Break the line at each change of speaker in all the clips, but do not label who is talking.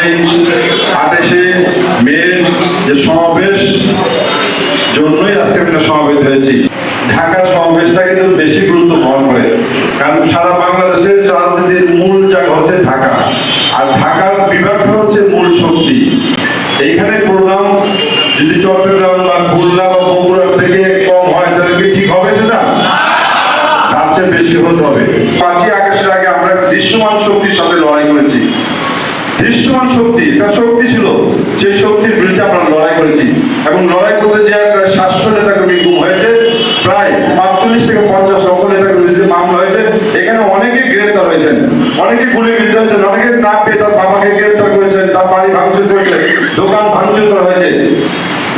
28শে মে যে সমাবেশ জন্যই আজকে আমরা সমাবেত হয়েছি। ঢাকার সমাবেশটা কিন্তু বেশি গুরুত্ব বহন করে, কারণ সারা বাংলাদেশের রাজনীতির মূল জায়গা হচ্ছে ঢাকা, আর ঢাকার বিভাগটা হচ্ছে মূল শক্তি। এইখানে প্রোগ্রাম যদি চট্টগ্রাম বা খুলনা বা বগুড়া থেকে কম হয় তাহলে কি ঠিক হবে? সেটা তার চেয়ে বেশি হতে হবে। 5ই আগস্টের আগে আমরা দৃশ্যমান শক্তির সাথে লড়াই করেছি। দৃশ্যমান শক্তি, একটা শক্তি ছিল, সেই শক্তির বিরুদ্ধে আমরা লড়াই করেছি এবং লড়াই করতে যে 700 নেতাকর্মী গুম হয়েছে, প্রায় 45 থেকে 50 লক্ষ নেতাকর্মীর বিরুদ্ধে মামলা হয়েছে। এখানে অনেকে গ্রেফতার হয়েছেন, অনেকে গুলিবিদ্ধ হয়েছেন, অনেকে না পেয়ে তার বাবাকে গ্রেফতার করেছেন, তার বাড়ি ভাঙচুর করেছে, দোকান ভাঙচুর করা হয়েছে,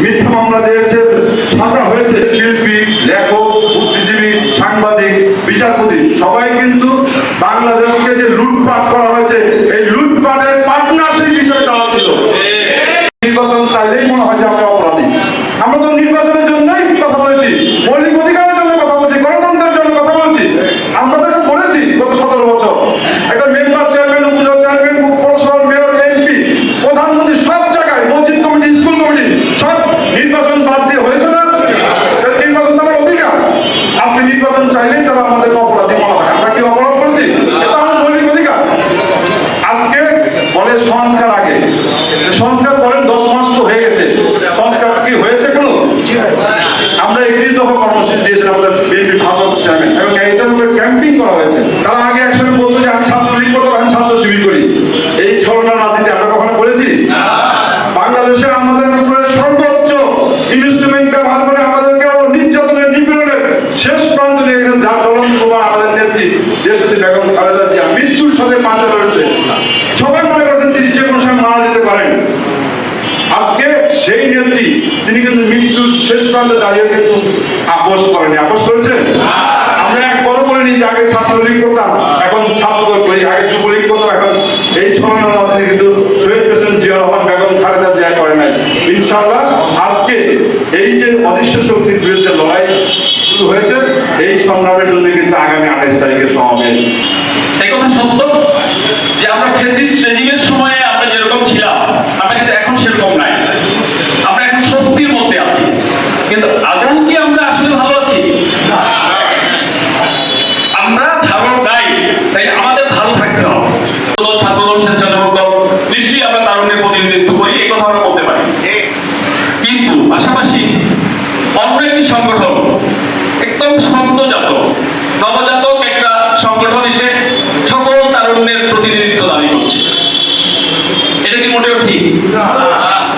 মিথ্যা মামলা দিয়েছে, ছাত্র হয়েছে। শিল্পী, লেখক, বুদ্ধিজীবী, সাংবাদিক, বিচারপতি সবাই কিন্তু বাংলাদেশকে যে লুটপাট করা হয়েছে, এই লুটপাটের পার্টনারশিপ হিসেবে দেওয়া ছিল। নির্বাচন চাইলেই মনে হয় যে আমরা অপরাধী। আমরা তো নির্বাচনের জন্যই কথা বলেছি, মৌলিক অধিকারের জন্য কথা বলছি, গণতন্ত্রের জন্য কথা বলছি। আমরা তো বলেছি গত 17 বছর একটা মেম্বার, চেয়ারম্যান, উপজেলা চেয়ারম্যান, পৌরসভার মেয়র, এমপি, প্রধানমন্ত্রী সব জায়গায়, মসজিদ কমিটি, স্কুল কমিটি সব নির্বাচন বাদ দিয়ে হয়েছে না? নির্বাচন তো আমার অধিকার। আপনি নির্বাচন চাইলেই তারা আমাদের অপরাধী মনে হয়। আমরা কি অপরাধ করেছি? এটা আমার মৌলিক অধিকার। আজকে বলে সংস্কার আগে, সংস্কার করেন 10 মাস তো হয়ে গেছে, সংস্কার কি হয়েছে কোনো? আমরা 31 দফা কর্মসূচি দিয়েছিলাম আমাদের বিএনপি ভারপ্রাপ্ত চেয়ারম্যান, এবং এইটার উপরে ক্যাম্পিং করা হয়েছে। তারা আগে একসঙ্গে বলতো যে আমি ছাত্রলীগ করবো, আমি ছাত্র শিবির করি। এই ছলনা রাজনীতি আমরা কখনো করেছি? বাংলাদেশে আমাদের উপরে সর্বোচ্চ ইনস্ট্রুমেন্ট ব্যবহার করে আমাদেরকে নির্যাতনের, নিপীড়নের শেষ প্রান্ত নিয়ে গেছেন, যার জ্বলন্ত প্রমাণ আমাদের নেত্রী দেশনেত্রী বেগম খালেদা জিয়া মৃত্যুর সাথে পাঞ্জা লড়েছে। সবাই মনে করছেন তিনি যে কোনো সময় মারা যেতে পারেন। আজকে সেই নেত্রী তিনি কিন্তু মৃত্যুর শেষ প্রান্তে দাঁড়িয়ে কিন্তু আপোষ করেনি। আপোষ করেছেন? আমরা এক বড় বলিনি যে আগে ছাত্রলীগ করতাম, এখন ছাত্রদল করি, আগে যুবলীগ করতাম, এখন এই ছলনা রাজনীতি কিন্তু শহীদ প্রেসিডেন্ট জিয়া রহমান, বেগম খালেদা জিয়া করে নাই। ইনশাআল্লাহ আজকে এই যে অদৃশ্য শক্তির বিরুদ্ধে লড়াই শুরু হয়েছে, এই সংগ্রামের জন্য কিন্তু আগামী 28 তারিখে সমাবেশ।
এই কথা সত্য যে আমরা রেজিমের সময়ে আমরা যেরকম ছিলাম, আমরা কিন্তু এখন সেরকম নাই। আমরা এখন শক্তির মধ্যে আছি, কিন্তু আদৌ কি আমরা আসলে ভালো আছি? আমরা ভালো নাই, তাই আমাদের ভালো থাকতে হবে। ছাত্রদল, স্বেচ্ছাসেবক দল নিশ্চয়ই আমরা তারুণ্যের প্রতিনিধিত্ব করি, এই কথা আমরা বলতে পারি। কিন্তু পাশাপাশি অন্য একটি সংগঠন, একদম সদ্যজাত নবজাতক একটা সংগঠন এসে সকল তারুণ্যের প্রতিনিধিত্ব দাবি করছে। এটা কি মোটেও ঠিক?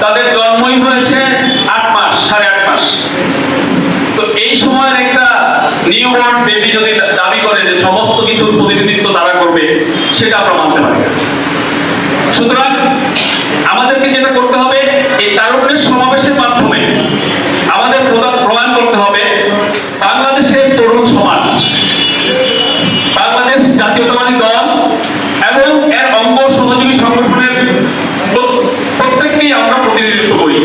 তাদের জন্মই হয়েছে 8 মাস, 8.5 মাস। তো এই সময়ের একটা নিউবর্ন বেবি যদি দাবি করে যে সমস্ত কিছুর প্রতিনিধিত্ব তারা করবে, সেটা আমরা মানতে পারি না। সুতরাং আমাদেরকে যেটা করতে হবে, এই তারুণ্যের সমাবেশের মাধ্যমে আমাদের প্রমাণ করতে হবে বাংলাদেশের তরুণ সমাজ, বাংলাদেশ জাতীয়তাবাদী দল এবং এর অঙ্গ সহযোগী সংগঠনের প্রত্যেককেই আমরা প্রতিনিধিত্ব করি।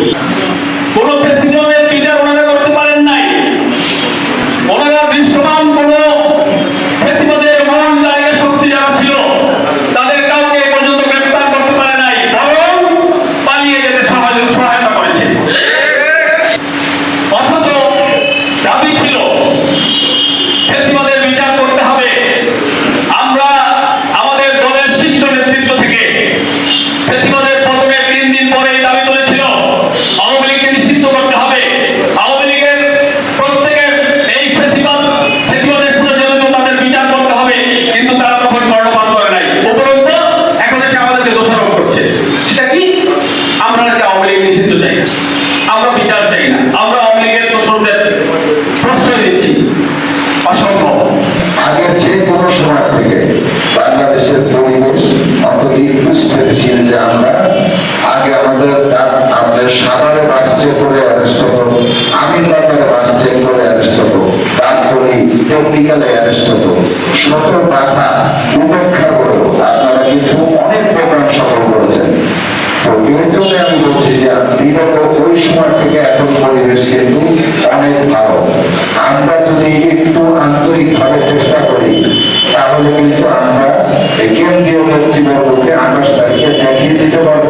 কোন ফেস্টিভ্যালের বিচার ওনারা করতে পারেন নাই। ওনারা দৃশ্যমান কোন ফেস্টিভ্যালের মূল জায়গায় শক্তি যারা ছিল তাদের কাউকে পর্যন্ত গ্রেফতার করতে পারে নাই, বরং পালিয়ে যেতে সহায়তা করেছে। অথচ দাবি ছিল ফেস্টিভ্যালের বিচার করতে হবে। আমরা আমাদের দলের শীর্ষ নেতৃত্ব থেকে ফেস্টিভ্যালের প্রথমে 3 দিন পরে দাবি করেছিল আওয়ামী লীগকে নিষিদ্ধ করতে হবে। আওয়ামী লীগের প্রত্যেকের এই ফেস্টিভ্যালের সাথে জড়িত তাদের বিচার করতে হবে, কিন্তু তারা তখন কর্ণপাত করে নাই। উপরন্ত এখন এসে আমাদেরকে দোষারোপ করছে। সেটা কি? আমরা নাকি আওয়ামী লীগ নিষিদ্ধ চাই না, আমরা বিচার চাই না, আমরা আওয়ামী লীগের দোষরদের প্রশ্রয় দিচ্ছি। অসম্ভব।
আগের যে কোনো সময় থেকে বাংলাদেশের পরিবেশ অতদিন বুঝতে পেরেছিলেন যে আমরা আগে আমাদের সাভারে বাস চেক করে অ্যারেস্ট হতো, আমিনবাজারে বাস চেক করে অ্যারেস্ট হতো, তারপরে টেকনিক্যালে অ্যারেস্ট হতো। শত বাধা উপেক্ষা করেও আপনারা কিন্তু অনেক প্রোগ্রাম সফল করেছেন। তো এর জন্য আমি বলছি যে বিগত ওই সময় থেকে এখন পরিবেশ কিন্তু অনেক ভালো। আমরা যদি একটু আন্তরিকভাবে চেষ্টা করি তাহলে কিন্তু আমরা কেন্দ্রীয় নেতৃবর্গকে 28 তারিখে দেখিয়ে দিতে পারবো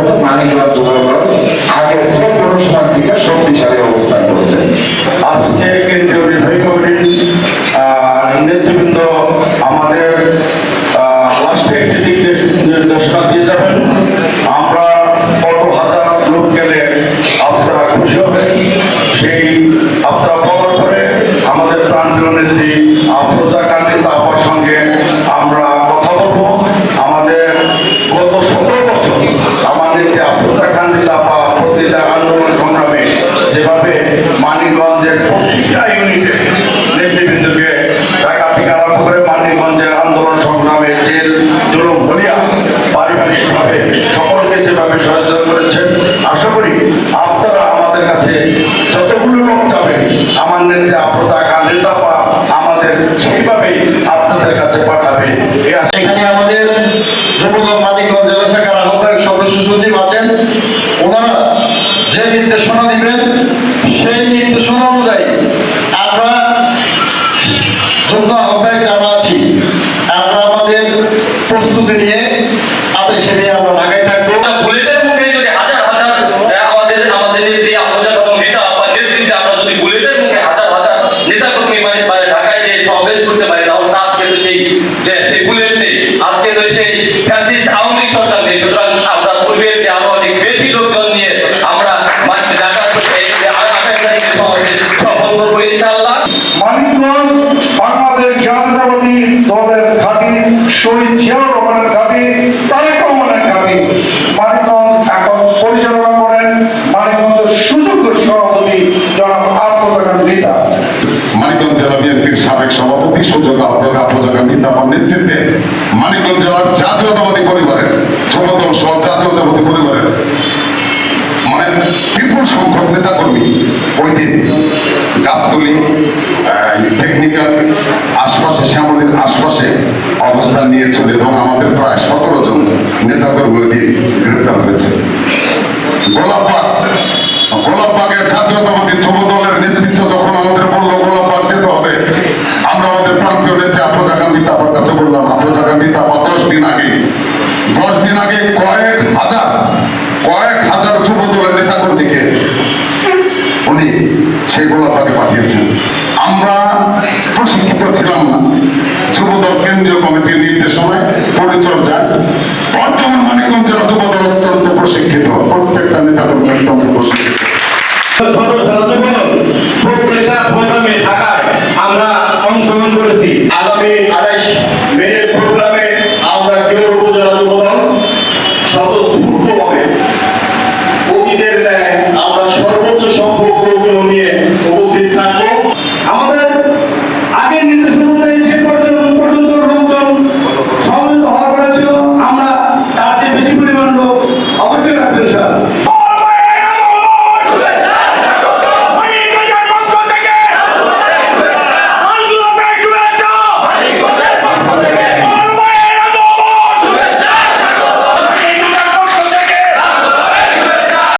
মানিকগঞ্জ জেলা বিএনপির সাবেক সভাপতি সুযোগ আহ্বায়ক তার নেতৃত্বে মানিকগঞ্জ জেলার জাতীয়তাবাদী পরিবারের যুবদল সহ জাতীয়তাবাদী পরিবারের মানে বিপুল সংখ্যক নেতাকর্মী ওই দিন গাবতলী টেকনিক্যাল আশপাশে শ্যামলীর আশপাশে অবস্থান নিয়েছিল এবং আমাদের প্রায় 17 জন নেতাকর্মী ওই দিন গ্রেপ্তার হয়েছে। গোলাপবাগের জাতীয়তাবাদী যুব দলের নেতৃত্ব যখন আমাদের বললো গোলাপবাগ যেতে হবে, আমরা আমাদের প্রান্তীয় নেতা আফরোজা খান মিতাফার কাছে বললাম, আফরোজা খান মিতাফা 10 দিন আগে কয়েক হাজার যুব দলের নেতাকর্মীকে উনি সেই গোলাপবাগে পাঠিয়েছেন। আমরা প্রশিক্ষিত ছিলাম না, যুবদল কেন্দ্রীয় কমিটির নির্দেশনায় পরিচর্যায় বর্তমান মানিকগঞ্জ জেলা যুবদল অত্যন্ত প্রশিক্ষিত, প্রত্যেকটা নেতাকর্মী অত্যন্ত প্রশিক্ষিত।
আমরা অংশগ্রহণ করেছি। আগামী 28 মে প্রোগ্রামে আমরা কেউ উপজেলা যুবদল স্বতঃস্ফূর্তভাবে অতীতের ন্যায় আমরা সর্বোচ্চ সংখ্যক লোকজন নিয়ে উপস্থিত থাকবো। আমাদের আগের নির্দেশ অনুযায়ী যে পর্যন্ত লোকজন সমবেত হওয়া করেছিল, আমরা তার চেয়ে বেশি পরিমাণ লোক অবশ্যই রাখতে চাই।